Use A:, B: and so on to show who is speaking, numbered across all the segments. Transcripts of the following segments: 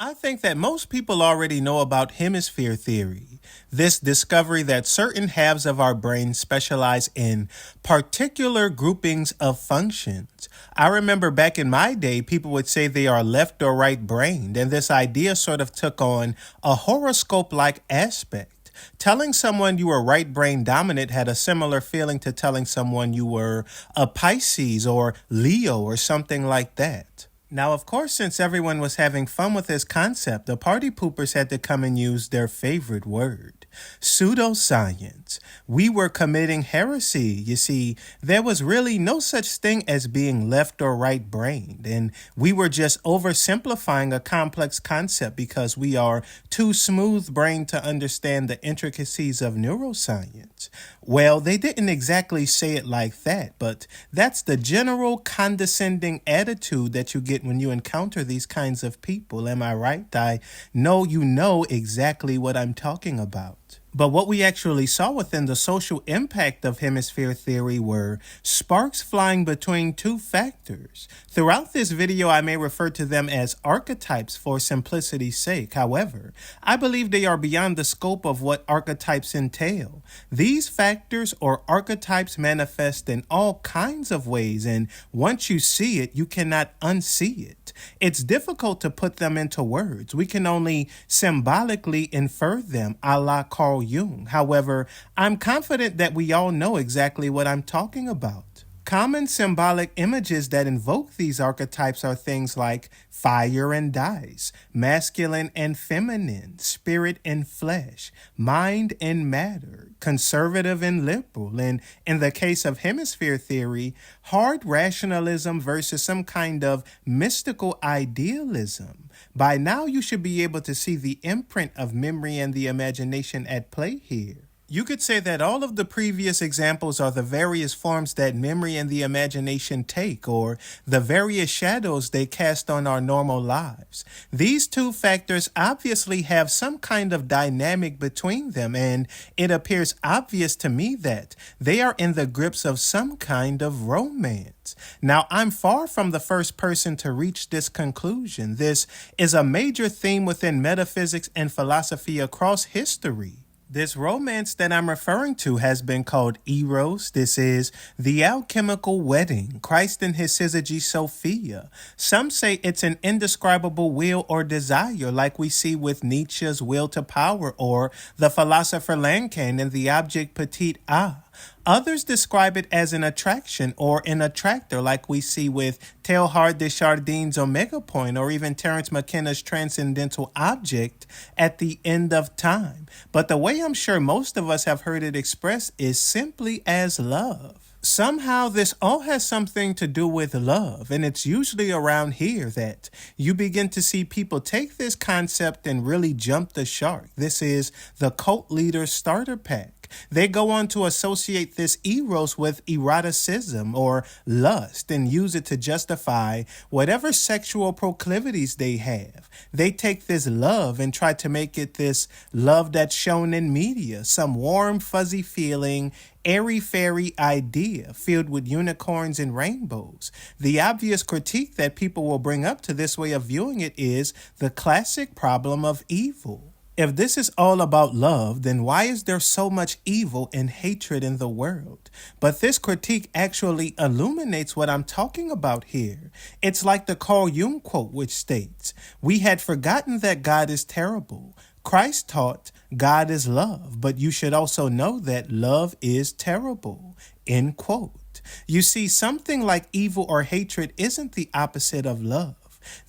A: I think that most people already know about hemisphere theory, this discovery that certain halves of our brain specialize in particular groupings of functions. I remember back in my day, people would say they are left or right brained, and this idea sort of took on a horoscope like aspect. Telling someone you were right brain dominant had a similar feeling to telling someone you were a Pisces or Leo or something like that. Now, of course, since everyone was having fun with this concept, the party poopers had to come and use their favorite word, pseudoscience. We were committing heresy. You see, there was really no such thing as being left or right brained, and we were just oversimplifying a complex concept because we are too smooth brained to understand the intricacies of neuroscience. Well, they didn't exactly say it like that, but that's the general condescending attitude that you get when you encounter these kinds of people. Am I right? I know you know exactly what I'm talking about. But what we actually saw within the social impact of hemisphere theory were sparks flying between two factors. Throughout this video, I may refer to them as archetypes for simplicity's sake. However, I believe they are beyond the scope of what archetypes entail. These factors or archetypes manifest in all kinds of ways, and once you see it, you cannot unsee it. It's difficult to put them into words. We can only symbolically infer them, a la Carl Jung. However, I'm confident that we all know exactly what I'm talking about. Common symbolic images that invoke these archetypes are things like fire and dice, masculine and feminine, spirit and flesh, mind and matter, conservative and liberal, and in the case of hemisphere theory, hard rationalism versus some kind of mystical idealism. By now, you should be able to see the imprint of memory and the imagination at play here. You could say that all of the previous examples are the various forms that memory and the imagination take, or the various shadows they cast on our normal lives. These two factors obviously have some kind of dynamic between them, and it appears obvious to me that they are in the grips of some kind of romance. Now, I'm far from the first person to reach this conclusion. This is a major theme within metaphysics and philosophy across history. This romance that I'm referring to has been called Eros. This is the alchemical wedding, Christ and his syzygy Sophia. Some say it's an indescribable will or desire, like we see with Nietzsche's will to power or the philosopher Lacan in the object petit a. Others describe it as an attraction or an attractor, like we see with Teilhard de Chardin's Omega Point or even Terence McKenna's transcendental object at the end of time. But the way I'm sure most of us have heard it expressed is simply as love. Somehow this all has something to do with love, and it's usually around here that you begin to see people take this concept and really jump the shark. This is the cult leader starter pack. They go on to associate this eros with eroticism or lust and use it to justify whatever sexual proclivities they have. They take this love and try to make it this love that's shown in media, some warm, fuzzy feeling, airy-fairy idea filled with unicorns and rainbows. The obvious critique that people will bring up to this way of viewing it is the classic problem of evil. If this is all about love, then why is there so much evil and hatred in the world? But this critique actually illuminates what I'm talking about here. It's like the Carl Jung quote, which states, "We had forgotten that God is terrible. Christ taught God is love, but you should also know that love is terrible." End quote. You see, something like evil or hatred isn't the opposite of love.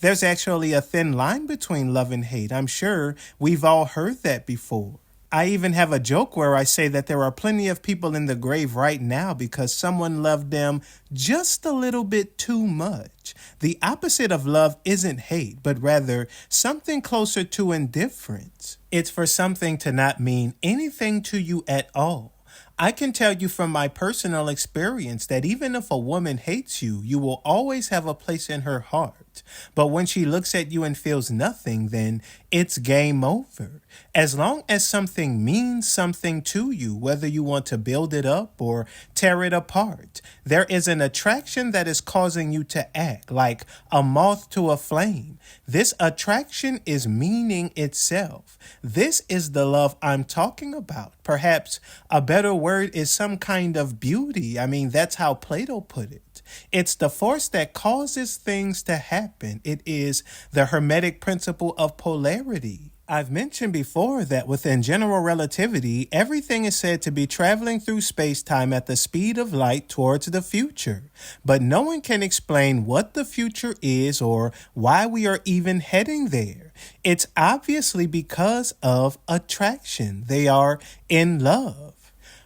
A: There's actually a thin line between love and hate. I'm sure we've all heard that before. I even have a joke where I say that there are plenty of people in the grave right now because someone loved them just a little bit too much. The opposite of love isn't hate, but rather something closer to indifference. It's for something to not mean anything to you at all. I can tell you from my personal experience that even if a woman hates you, you will always have a place in her heart. But when she looks at you and feels nothing, then it's game over. As long as something means something to you, whether you want to build it up or tear it apart, there is an attraction that is causing you to act like a moth to a flame. This attraction is meaning itself. This is the love I'm talking about. Perhaps a better word is some kind of beauty. I mean, that's how Plato put it. It's the force that causes things to happen. It is the Hermetic principle of polarity. I've mentioned before that within general relativity, everything is said to be traveling through space-time at the speed of light towards the future. But no one can explain what the future is or why we are even heading there. It's obviously because of attraction. They are in love.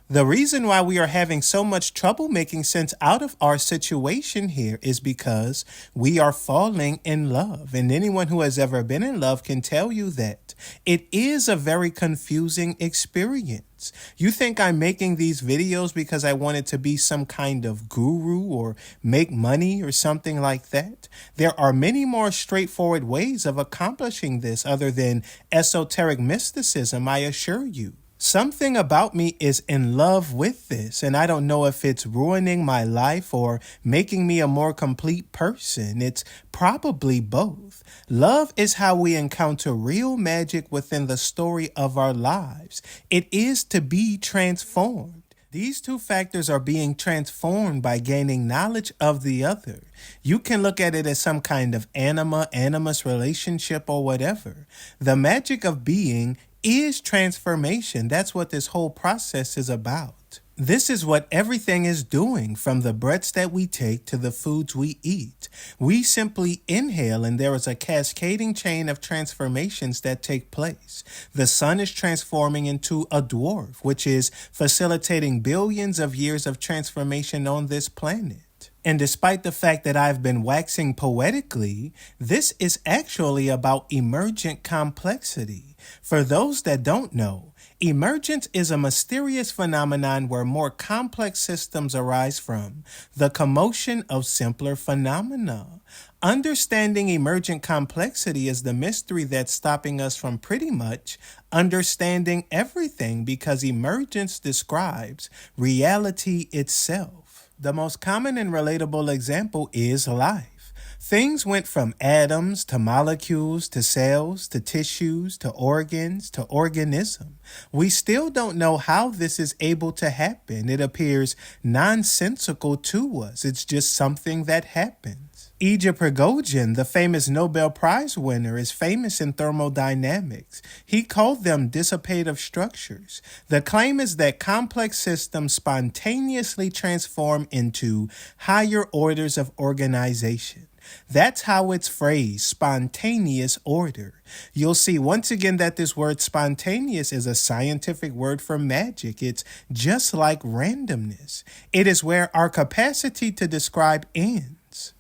A: The reason why we are having so much trouble making sense out of our situation here is because we are falling in love. And anyone who has ever been in love can tell you that it is a very confusing experience. You think I'm making these videos because I wanted to be some kind of guru or make money or something like that? There are many more straightforward ways of accomplishing this other than esoteric mysticism, I assure you. Something about me is in love with this, and I don't know if it's ruining my life or making me a more complete person. It's probably both. Love is how we encounter real magic within the story of our lives. It is to be transformed. These two factors are being transformed by gaining knowledge of the other. You can look at it as some kind of animus relationship or whatever. The magic of being is transformation. That's what this whole process is about. This is what everything is doing, from the breaths that we take to the foods we eat. We simply inhale and there is a cascading chain of transformations that take place. The sun is transforming into a dwarf, which is facilitating billions of years of transformation on this planet. And despite the fact that I've been waxing poetically, this is actually about emergent complexity. For those that don't know, emergence is a mysterious phenomenon where more complex systems arise from the commotion of simpler phenomena. Understanding emergent complexity is the mystery that's stopping us from pretty much understanding everything, because emergence describes reality itself. The most common and relatable example is life. Things went from atoms to molecules to cells to tissues to organs to organism. We still don't know how this is able to happen. It appears nonsensical to us. It's just something that happens. Egypt Prigogine, the famous Nobel Prize winner, is famous in thermodynamics. He called them dissipative structures. The claim is that complex systems spontaneously transform into higher orders of organization. That's how it's phrased, spontaneous order. You'll see once again that this word spontaneous is a scientific word for magic. It's just like randomness. It is where our capacity to describe ends.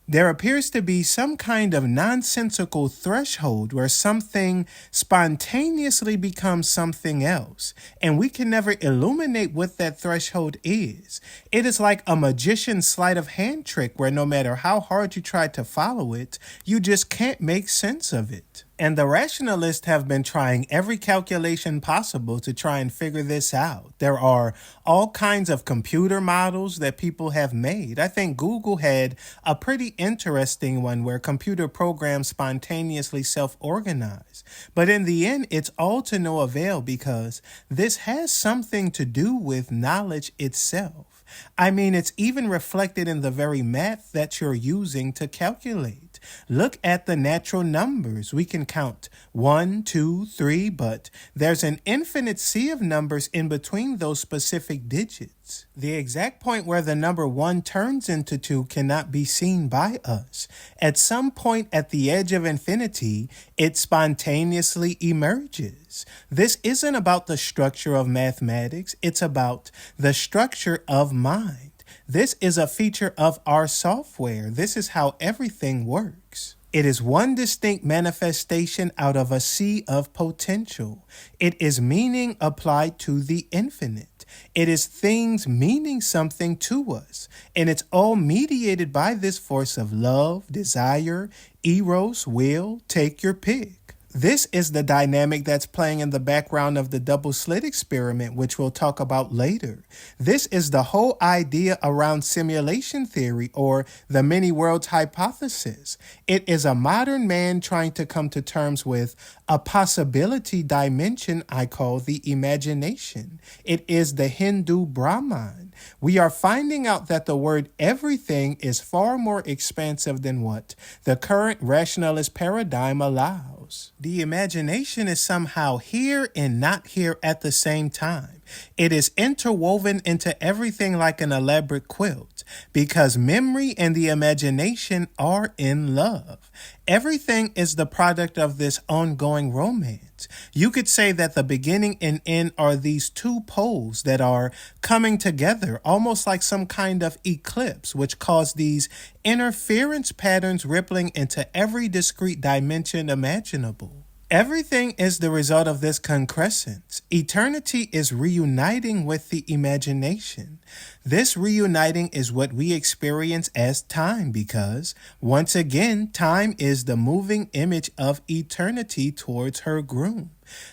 A: There appears to be some kind of nonsensical threshold where something spontaneously becomes something else, and we can never illuminate what that threshold is. It is like a magician's sleight of hand trick where no matter how hard you try to follow it, you just can't make sense of it. And the rationalists have been trying every calculation possible to try and figure this out. There are all kinds of computer models that people have made. I think Google had a pretty interesting one where computer programs spontaneously self-organize. But in the end, it's all to no avail, because this has something to do with knowledge itself. I mean, it's even reflected in the very math that you're using to calculate. Look at the natural numbers. We can count 1, 2, 3, but there's an infinite sea of numbers in between those specific digits. The exact point where the number 1 turns into 2 cannot be seen by us. At some point at the edge of infinity, it spontaneously emerges. This isn't about the structure of mathematics, it's about the structure of mind. This is a feature of our software. This is how everything works. It is one distinct manifestation out of a sea of potential. It is meaning applied to the infinite. It is things meaning something to us, and it's all mediated by this force of love, desire, eros, will, take your pick. This is the dynamic that's playing in the background of the double slit experiment, which we'll talk about later. This is the whole idea around simulation theory, or the many worlds hypothesis. It is a modern man trying to come to terms with a possibility dimension I call the imagination. It is the Hindu Brahman. We are finding out that the word everything is far more expansive than what the current rationalist paradigm allows. The imagination is somehow here and not here at the same time. It is interwoven into everything like an elaborate quilt, because memory and the imagination are in love. Everything is the product of this ongoing romance. You could say that the beginning and end are these two poles that are coming together, almost like some kind of eclipse, which cause these interference patterns rippling into every discrete dimension imaginable. Everything is the result of this concrescence. Eternity is reuniting with the imagination. This reuniting is what we experience as time because, once again, time is the moving image of eternity towards her groom.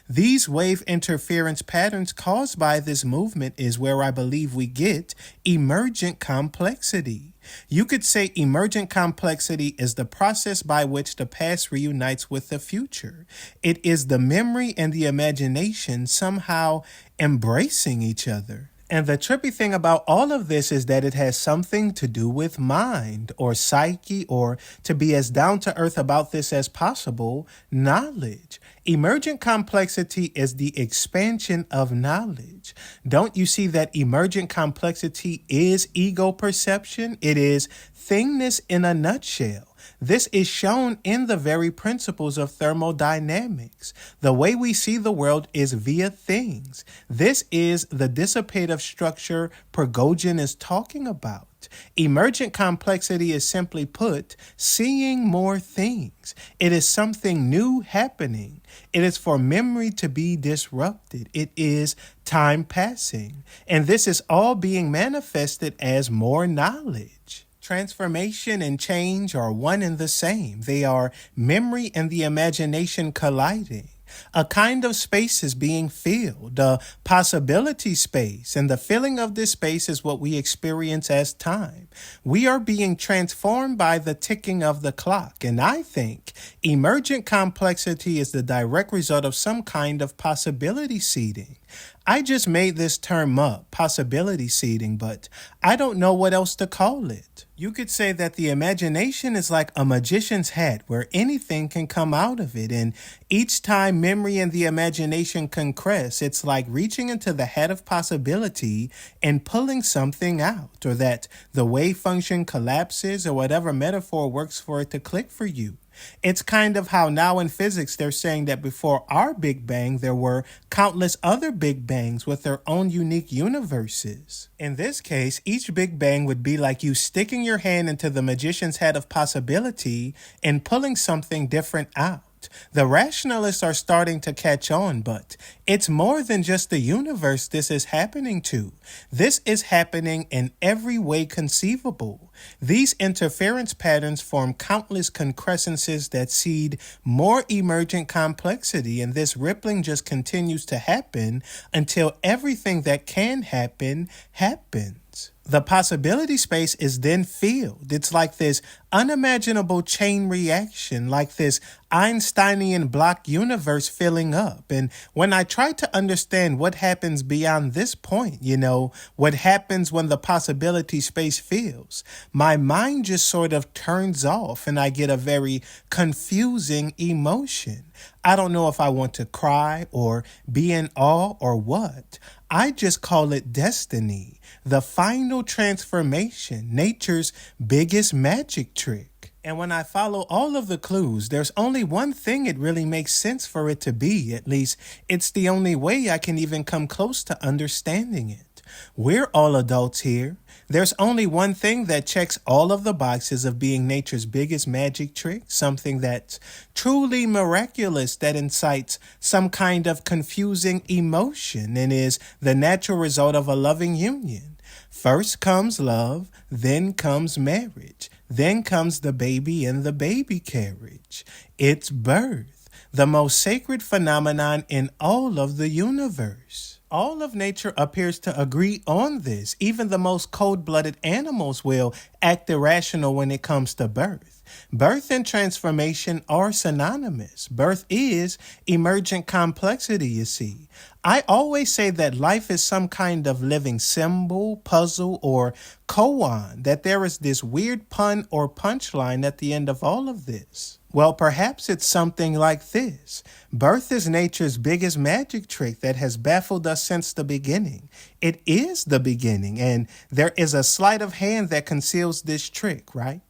A: These wave interference patterns caused by this movement is where I believe we get emergent complexity. You could say emergent complexity is the process by which the past reunites with the future. It is the memory and the imagination somehow embracing each other. And the trippy thing about all of this is that it has something to do with mind or psyche, or to be as down to earth about this as possible, knowledge. Emergent complexity is the expansion of knowledge. Don't you see that emergent complexity is ego perception? It is thingness in a nutshell. This is shown in the very principles of thermodynamics. The way we see the world is via things. This is the dissipative structure Prigogine is talking about. Emergent complexity is simply put, seeing more things. It is something new happening. It is for memory to be disrupted. It is time passing. And this is all being manifested as more knowledge. Transformation and change are one and the same. They are memory and the imagination colliding. A kind of space is being filled, a possibility space, and the filling of this space is what we experience as time. We are being transformed by the ticking of the clock, and I think emergent complexity is the direct result of some kind of possibility seeding. I just made this term up, possibility seeding, but I don't know what else to call it. You could say that the imagination is like a magician's hat where anything can come out of it, and each time memory and the imagination concress, it's like reaching into the hat of possibility and pulling something out, or that the wave function collapses, or whatever metaphor works for it to click for you. It's kind of how now in physics they're saying that before our Big Bang there were countless other Big Bangs with their own unique universes. In this case, each Big Bang would be like you sticking your hand into the magician's hat of possibility and pulling something different out. The rationalists are starting to catch on, but it's more than just the universe this is happening to. This is happening in every way conceivable. These interference patterns form countless concrescences that seed more emergent complexity, and this rippling just continues to happen until everything that can happen happens. The possibility space is then filled. It's like this unimaginable chain reaction, like this Einsteinian block universe filling up. And when I try to understand what happens beyond this point, what happens when the possibility space fills, my mind just sort of turns off and I get a very confusing emotion. I don't know if I want to cry or be in awe or what. I just call it destiny, the final transformation, nature's biggest magic trick. And when I follow all of the clues, there's only one thing it really makes sense for it to be. At least it's the only way I can even come close to understanding it. We're all adults here. There's only one thing that checks all of the boxes of being nature's biggest magic trick, something that's truly miraculous that incites some kind of confusing emotion and is the natural result of a loving union. First comes love, then comes marriage, then comes the baby in the baby carriage. It's birth, the most sacred phenomenon in all of the universe. All of nature appears to agree on this. Even the most cold-blooded animals will act irrational when it comes to birth. Birth and transformation are synonymous. Birth is emergent complexity, you see. I always say that life is some kind of living symbol, puzzle, or koan, that there is this weird pun or punchline at the end of all of this. Well, perhaps it's something like this. Birth is nature's biggest magic trick that has baffled us since the beginning. It is the beginning, and there is a sleight of hand that conceals this trick, right?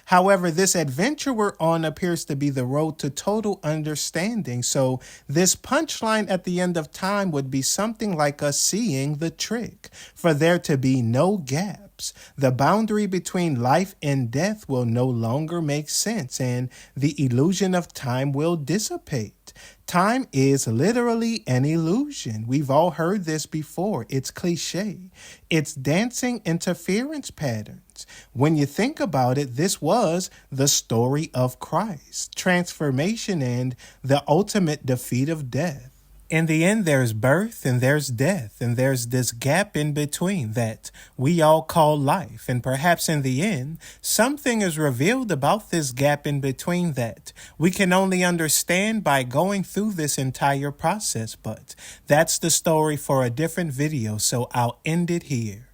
A: However, this adventure we're on appears to be the road to total understanding, so this punchline at the end of time would be something like us seeing the trick, for there to be no gaps. The boundary between life and death will no longer make sense, and the illusion of time will dissipate. Time is literally an illusion. We've all heard this before. It's cliche. It's dancing interference patterns. When you think about it, this was the story of Christ, transformation, and the ultimate defeat of death. In the end, there's birth and there's death, and there's this gap in between that we all call life. And perhaps in the end, something is revealed about this gap in between that we can only understand by going through this entire process. But that's the story for a different video, so I'll end it here.